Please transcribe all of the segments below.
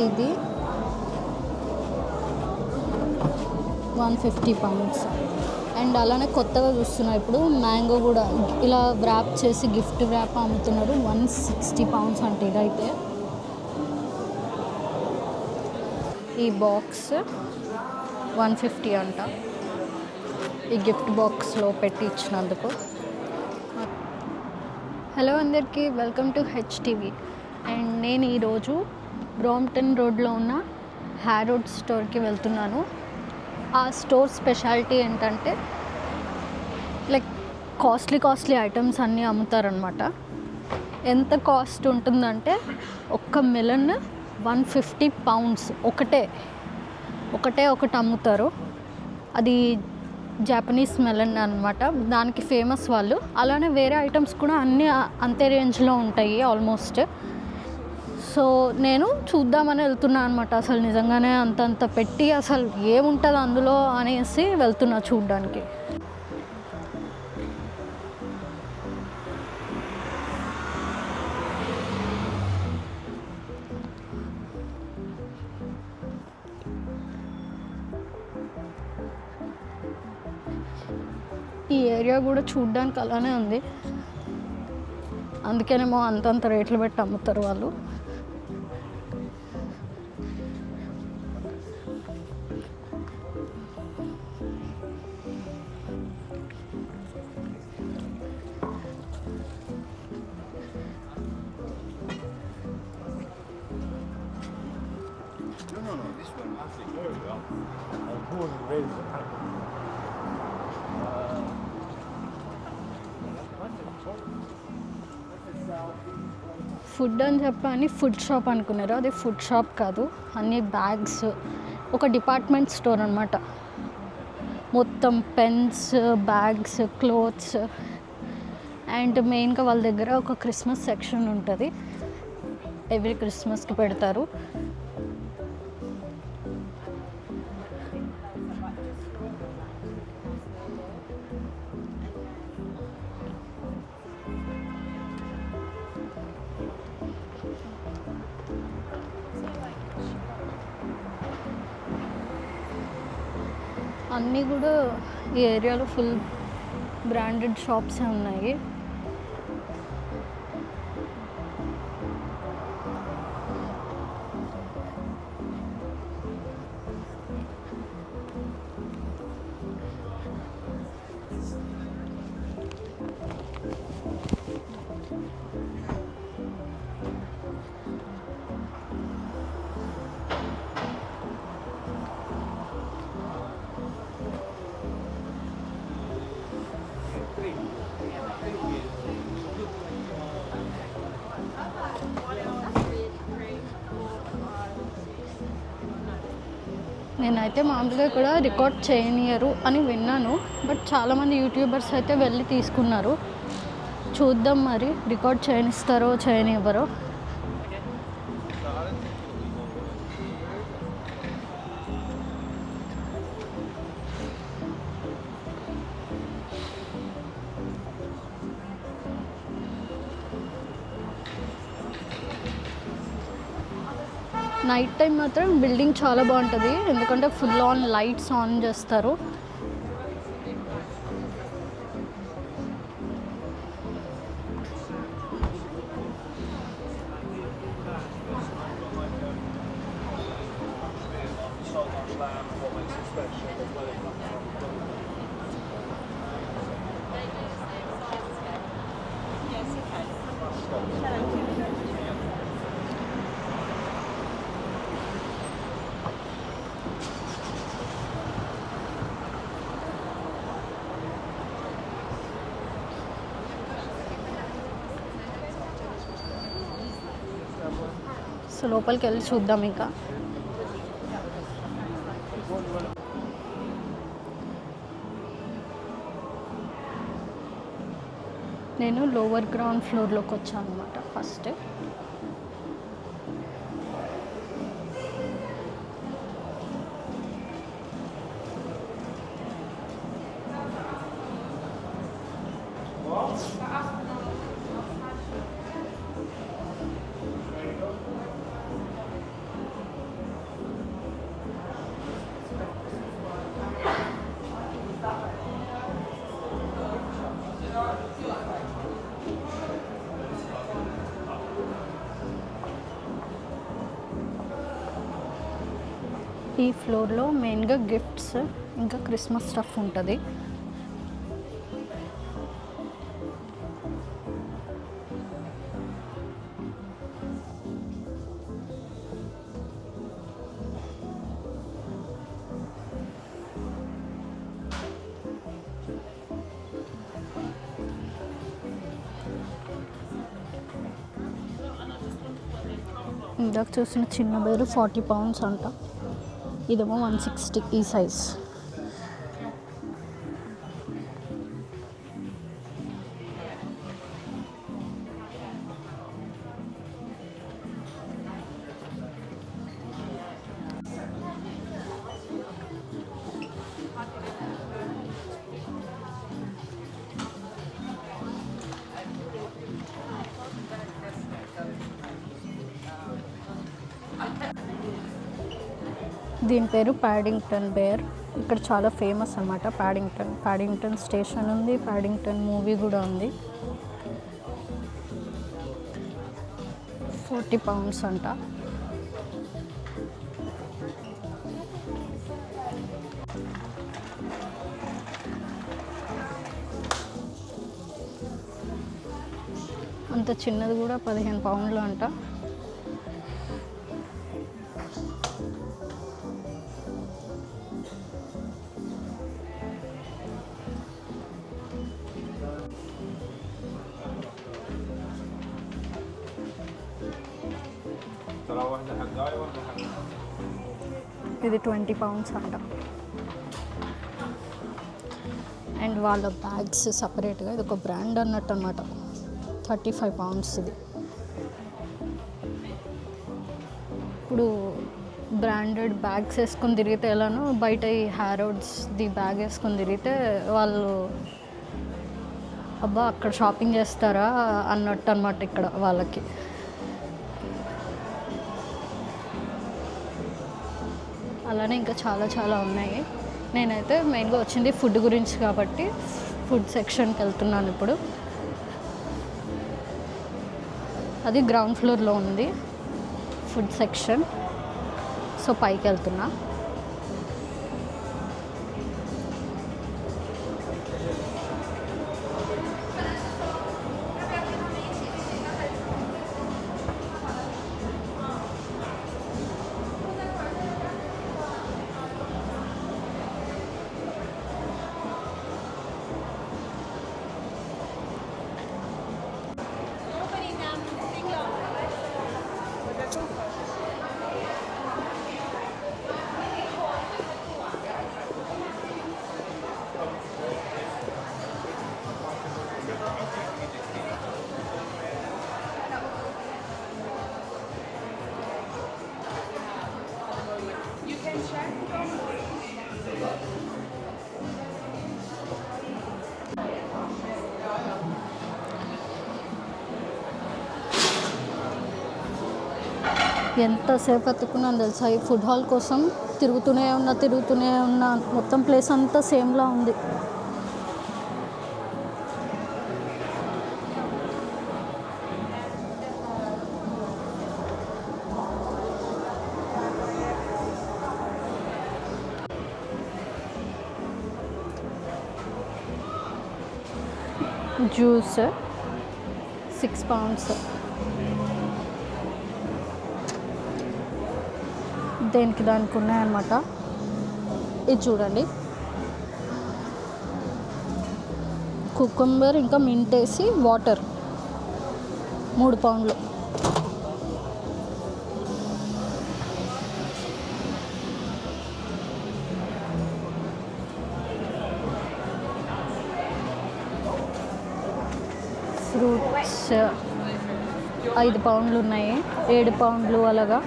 ఇది 150 pounds. And అలానే కొత్తగా చూస్తున్నా ఇప్పుడు మ్యాంగో కూడా ఇలా వ్రాప్ చేసి గిఫ్ట్ వ్రాప్ అమ్ముతున్నారు. 160 pounds అంటే ఇదైతే. ఈ బాక్స్ 150 అంట, ఈ గిఫ్ట్ బాక్స్లో పెట్టి ఇచ్చినందుకు. హలో అందరికీ, వెల్కమ్ టు హెచ్టీవీ. అండ్ నేను ఈరోజు బ్రాంప్టన్ రోడ్లో ఉన్న హారోడ్స్ స్టోర్కి వెళ్తున్నాను. ఆ స్టోర్ స్పెషాలిటీ ఏంటంటే లైక్ కాస్ట్లీ ఐటమ్స్ అన్నీ అమ్ముతారనమాట. ఎంత కాస్ట్ ఉంటుందంటే ఒక్క మెలన్ 150 pounds ఒకటి అమ్ముతారు. అది జాపనీస్ మెలన్ అనమాట, దానికి ఫేమస్ వాళ్ళు. అలానే వేరే ఐటమ్స్ కూడా అన్నీ అంతే రేంజ్లో ఉంటాయి ఆల్మోస్ట్. సో నేను చూద్దామని వెళ్తున్నా అనమాట. అసలు నిజంగానే అంతంత పెట్టి అసలు ఏముంటుంది అందులో అనేసి వెళ్తున్నా చూడ్డానికి. ఈ ఏరియా కూడా చూడ్డానికి అలానే ఉంది, అందుకేనేమో అంతంత రేట్లు పెట్టి అమ్ముతారు వాళ్ళు. ఫుడ్ అని చెప్పని ఫుడ్ షాప్ అనుకున్నారు, అది ఫుడ్ షాప్ కాదు. అన్ని బ్యాగ్స్, ఒక డిపార్ట్మెంట్ స్టోర్ అనమాట. మొత్తం పెన్స్, బ్యాగ్స్, క్లోత్స్. అండ్ మెయిన్గా వాళ్ళ దగ్గర ఒక క్రిస్మస్ సెక్షన్ ఉంటుంది, ఎవ్రీ క్రిస్మస్కి పెడతారు. అన్నీ కూడా ఈ ఏరియాలో ఫుల్ బ్రాండెడ్ షాప్సే ఉన్నాయి. నేనైతే మామూలుగా కూడా రికార్డ్ చేయనియరు అని విన్నాను, బట్ చాలామంది యూట్యూబర్స్ అయితే వెళ్ళి తీసుకున్నారు. చూద్దాం మరి రికార్డ్ చేయనిస్తారో చేయనివ్వరో. నైట్ టైం మాత్రం బిల్డింగ్ చాలా బాగుంటుంది, ఎందుకంటే ఫుల్ ఆన్ లైట్స్ ఆన్ చేస్తారు. సో లోపలికి వెళ్ళి చూద్దాం. ఇంకా నేను లోవర్ గ్రౌండ్ ఫ్లోర్లోకి వచ్చాను అనమాట ఫస్ట్. ఈ ఫ్లోర్లో మెయిన్గా గిఫ్ట్స్ ఇంకా క్రిస్మస్ స్టఫ్ ఉంటుంది. ఇందాక చూసిన చిన్న బేరు 40 పౌండ్స్ అంట, ఇదేమో 160 ఈ సైజ్. దీని పేరు ప్యాడింగ్టన్ బేర్. ఇక్కడ చాలా ఫేమస్ అన్నమాట ప్యాడింగ్టన్ స్టేషన్ ఉంది, ప్యాడింగ్టన్ మూవీ కూడా ఉంది. 40 పౌండ్స్ అంట. అంత చిన్నది కూడా 15 పౌండ్లు అంట. ఇది 20 పౌండ్స్ అంట. అండ్ వాళ్ళ బ్యాగ్స్ సపరేట్గా, ఇది ఒక బ్రాండ్ అన్నట్టు అనమాట. 35 పౌండ్స్ ఇది. ఇప్పుడు బ్రాండెడ్ బ్యాగ్స్ వేసుకొని తిరిగితే ఎలానో, బయట ఈ హారోడ్స్ది బ్యాగ్ వేసుకొని తిరిగితే వాళ్ళు అబ్బా అక్కడ షాపింగ్ చేస్తారా అన్నట్టు అనమాట ఇక్కడ వాళ్ళకి. అలానే ఇంకా చాలా చాలా ఉన్నాయి. నేనైతే మెయిన్గా వచ్చింది ఫుడ్ గురించి కాబట్టి ఫుడ్ సెక్షన్కి వెళ్తున్నాను ఇప్పుడు. అది గ్రౌండ్ ఫ్లోర్లో ఉంది ఫుడ్ సెక్షన్. సో పైకి వెళ్తున్నా. ఎంతసేపు ఎత్తుకున్నాను తెలుసా ఈ ఫుడ్ హాల్ కోసం. తిరుగుతూనే ఉన్నా. మొత్తం ప్లేస్ అంతా సేమ్లా ఉంది. Juice 6 pounds. దేనికి దానికి ఉన్నాయన్నమాట. ఇది చూడండి, కుకుంబర్ ఇంకా మింట్ వేసి వాటర్ 3 పౌండ్లు. ఫ్రూట్స్ 5 పౌండ్లు ఉన్నాయి, 7 పౌండ్లు అలాగా.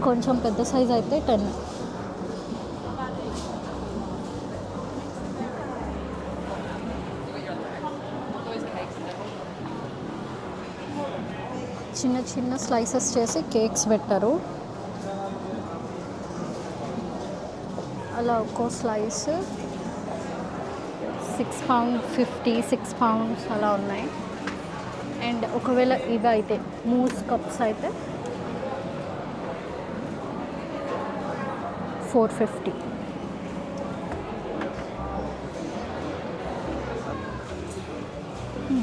కొంచెం పెద్ద సైజ్ అయితే 10. చిన్న చిన్న స్లైసెస్ చేసి కేక్స్ పెట్టారు. అలా ఒక్కో స్లైస్ 6 pound 50, 6 pounds అలా ఉన్నాయి. అండ్ ఒకవేళ ఇవి అయితే మూస్ కప్స్ అయితే 450.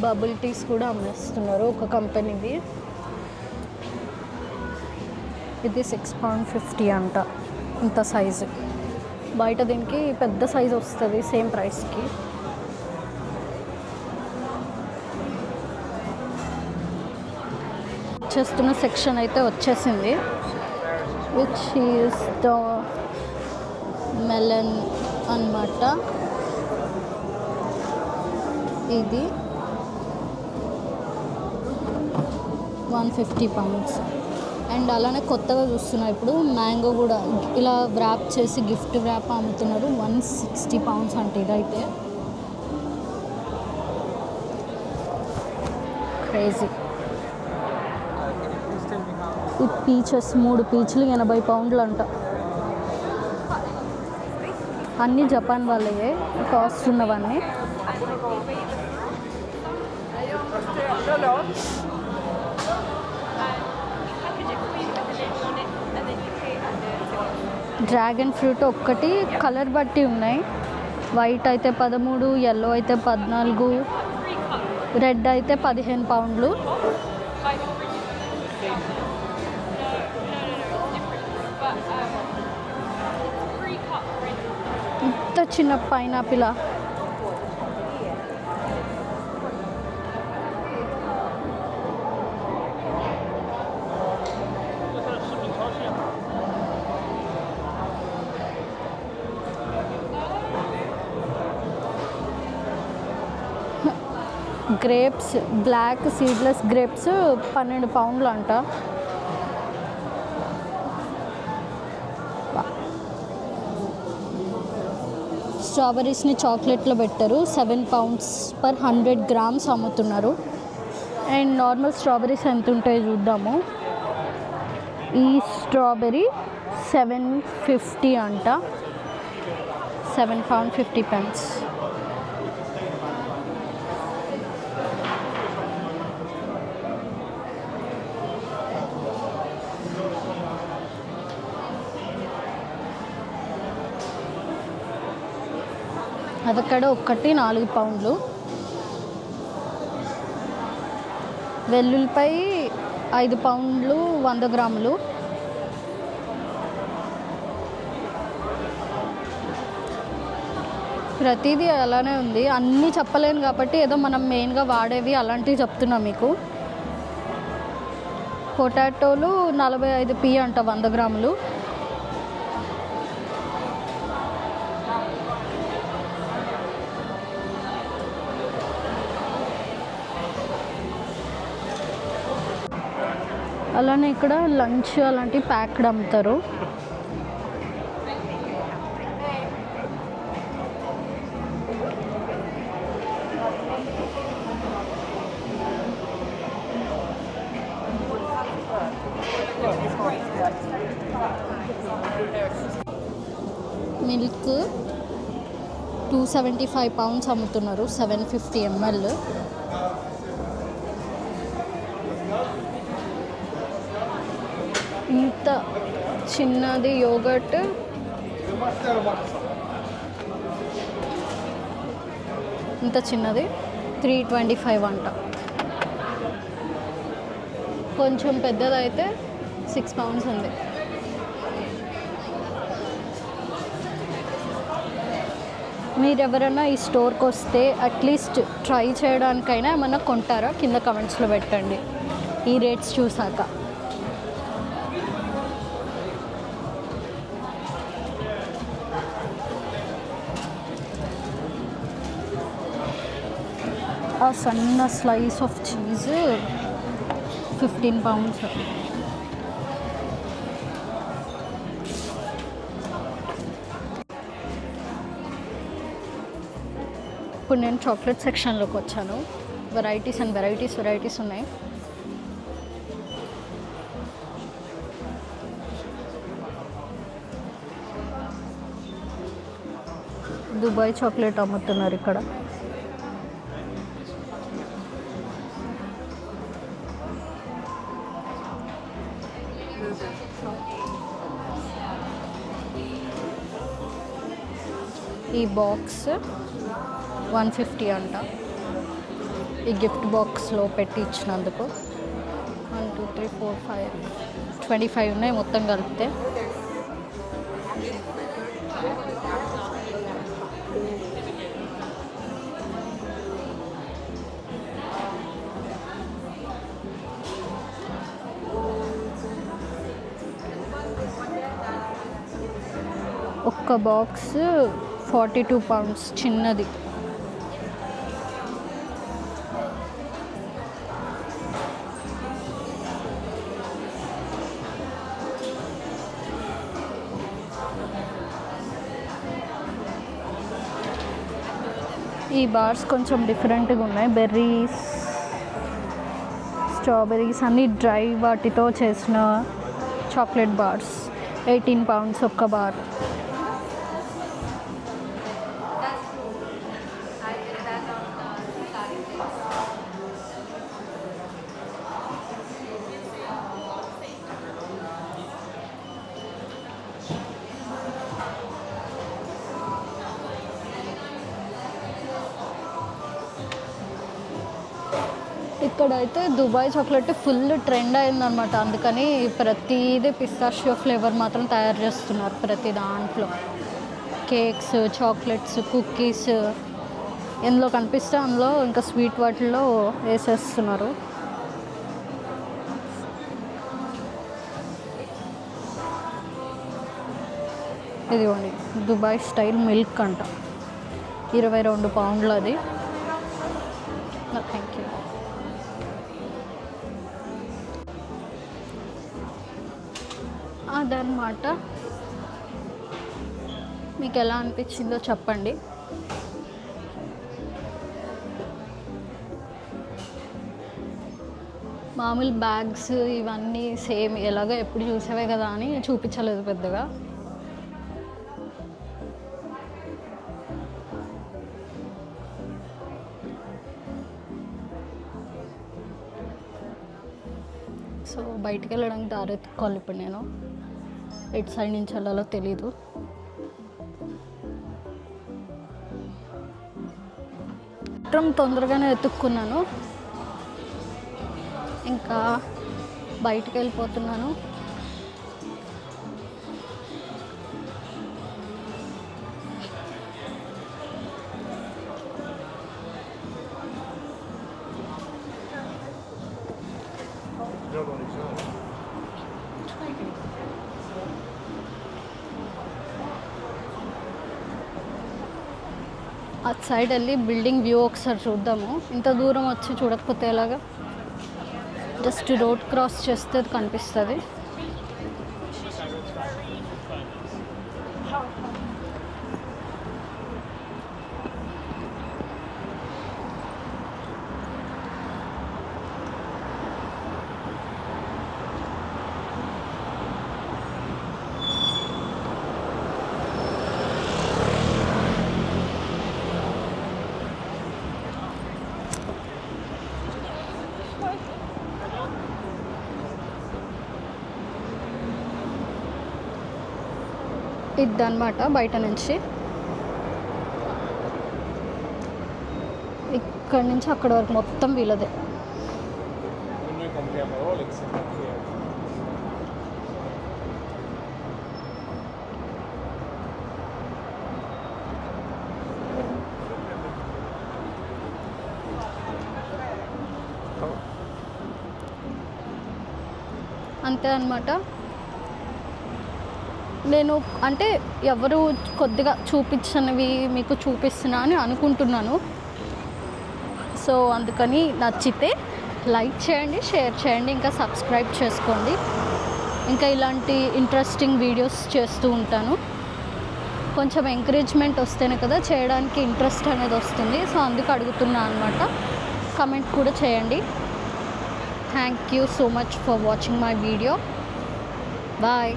బబుల్ టీస్ కూడా అమ్మేస్తున్నారు ఒక కంపెనీవి. ఇది £6.50 అంట ఇంత సైజు. బయట దీనికి పెద్ద సైజు వస్తుంది సేమ్ ప్రైస్కి. చేస్తున్న సెక్షన్ అయితే వచ్చేసింది, విచ్ ఈస్ ద మెలన్ అన్నమాట. ఇది £150. అండ్ అలానే కొత్తగా చూస్తున్నా ఇప్పుడు మ్యాంగో కూడా ఇలా వ్రాప్ చేసి గిఫ్ట్ వ్రాప్ అమ్ముతున్నారు. £160 అంటే ఇదైతే క్రేజీ. ఈ పీచెస్ 3 పీచులు £80 అంట. అన్నీ జపాన్ వాళ్ళే కాస్ట్ ఉన్నవన్నీ. డ్రాగన్ ఫ్రూట్ ఒక్కటి కలర్ బట్టి ఉన్నాయి. వైట్ అయితే 13, ఎల్లో అయితే 14, రెడ్ అయితే £15. ఇంత చిన్న pineapple. Grapes, black seedless grapes £12 అంట. స్ట్రాబెర్రీస్ని చాక్లెట్లో పెట్టారు. £7 per 100 grams అమ్ముతున్నారు. అండ్ నార్మల్ స్ట్రాబెర్రీస్ ఎంత ఉంటాయో చూద్దాము. ఈ స్ట్రాబెర్రీ £7.50 అంట. £7.50. అదక్కడ ఒక్కటి £4. వెల్లుల్లిపై £5 100 గ్రాములు. ప్రతిదీ అలానే ఉంది. అన్నీ చెప్పలేను కాబట్టి ఏదో మనం మెయిన్గా వాడేవి అలాంటివి చెప్తున్నా మీకు. పొటాటోలు 45p అంట 100 గ్రాములు. అలానే ఇక్కడ లంచ్ అలాంటి ప్యాక్డ్ అమ్ముతారు. మిల్క్ £275 అమ్ముతున్నారు. 750 ml. ఇంత చిన్నది యోగర్ట్ ఇంత చిన్నది £325 అంట. కొంచెం పెద్దదైతే £6 ఉంది. మీరు ఎవరైనా ఈ స్టోర్కి వస్తే అట్లీస్ట్ ట్రై చేయడానికైనా ఏమన్నా కొంటారా? కింద కమెంట్స్లో పెట్టండి ఈ రేట్స్ చూసాక. ఆ సన్న స్లైస్ ఆఫ్ చీజ్ £15. ఇప్పుడు నేను చాక్లెట్ సెక్షన్లోకి వచ్చాను. వెరైటీస్ అండ్ వెరైటీస్ ఉన్నాయి. దుబాయ్ చాక్లెట్ అమ్ముతున్నారు ఇక్కడ. ఈ బాక్స్ 150 అంట, ఈ గిఫ్ట్ బాక్స్లో పెట్టి ఇచ్చినందుకు. 1 2 3 4 5 25 ఉన్నాయి మొత్తం కలిపితే. ఒక్క బాక్స్ 42 pounds చిన్నది. ఈ బార్స్ కొంచెం డిఫరెంట్గా ఉన్నాయి. బెర్రీస్, స్ట్రాబెర్రీస్ అన్నీ డ్రై వాటితో చేసిన చాక్లెట్ బార్స్. 18 pounds ఒక్క బార్. ఇక్కడైతే దుబాయ్ చాక్లెట్ ఫుల్ ట్రెండ్ అయిందనమాట. అందుకని ప్రతిదీ పిస్తాషియో ఫ్లేవర్ మాత్రం తయారు చేస్తున్నారు ప్రతి దాంట్లో. కేక్స్, చాక్లెట్స్, కుకీస్ ఎందులో కనిపిస్తే అందులో ఇంకా స్వీట్ వాటిల్లో వేసేస్తున్నారు. ఇదిగోండి దుబాయ్ స్టైల్ మిల్క్ అంట, 22 pounds అది. Thank you. అదనమాట. మీకు ఎలా అనిపించిందో చెప్పండి. మామూలు బ్యాగ్స్ ఇవన్నీ సేమ్ ఎలాగో ఎప్పుడు చూసేవే కదా అని చూపించలేదు పెద్దగా. సో బయటికి వెళ్ళడానికి దారి ఎత్తుకోవాలి ఇప్పుడు నేను. ఎటు సైడ్ నుంచి వెళ్ళాలో తెలీదు. తొందరగానే ఎత్తుక్కున్నాను, ఇంకా బయటికి వెళ్ళిపోతున్నాను. అటు సైడ్ వెళ్ళి బిల్డింగ్ వ్యూ ఒకసారి చూద్దాము. ఇంత దూరం వచ్చి చూడకపోతే ఎలాగా? జస్ట్ రోడ్ క్రాస్ చేస్తే కనిపిస్తుంది. ఇదన్నమాట బయట నుంచి. ఇక్కడ నుంచి అక్కడ వరకు మొత్తం వీళ్ళదే. అంతే అన్నమాట. నేను అంటే ఎవరు కొద్దిగా చూపించనివి మీకు చూపిస్తున్నా అని అనుకుంటున్నాను. సో అందుకని నచ్చితే లైక్ చేయండి, షేర్ చేయండి, ఇంకా సబ్స్క్రైబ్ చేసుకోండి. ఇంకా ఇలాంటి ఇంట్రెస్టింగ్ వీడియోస్ చేస్తూ ఉంటాను. కొంచెం ఎంకరేజ్మెంట్ వస్తేనే కదా చేయడానికి ఇంట్రెస్ట్ అనేది వస్తుంది. సో అందుకు అడుగుతున్నా అనమాట. కమెంట్ కూడా చేయండి. Thank you so much for watching my video. Bye.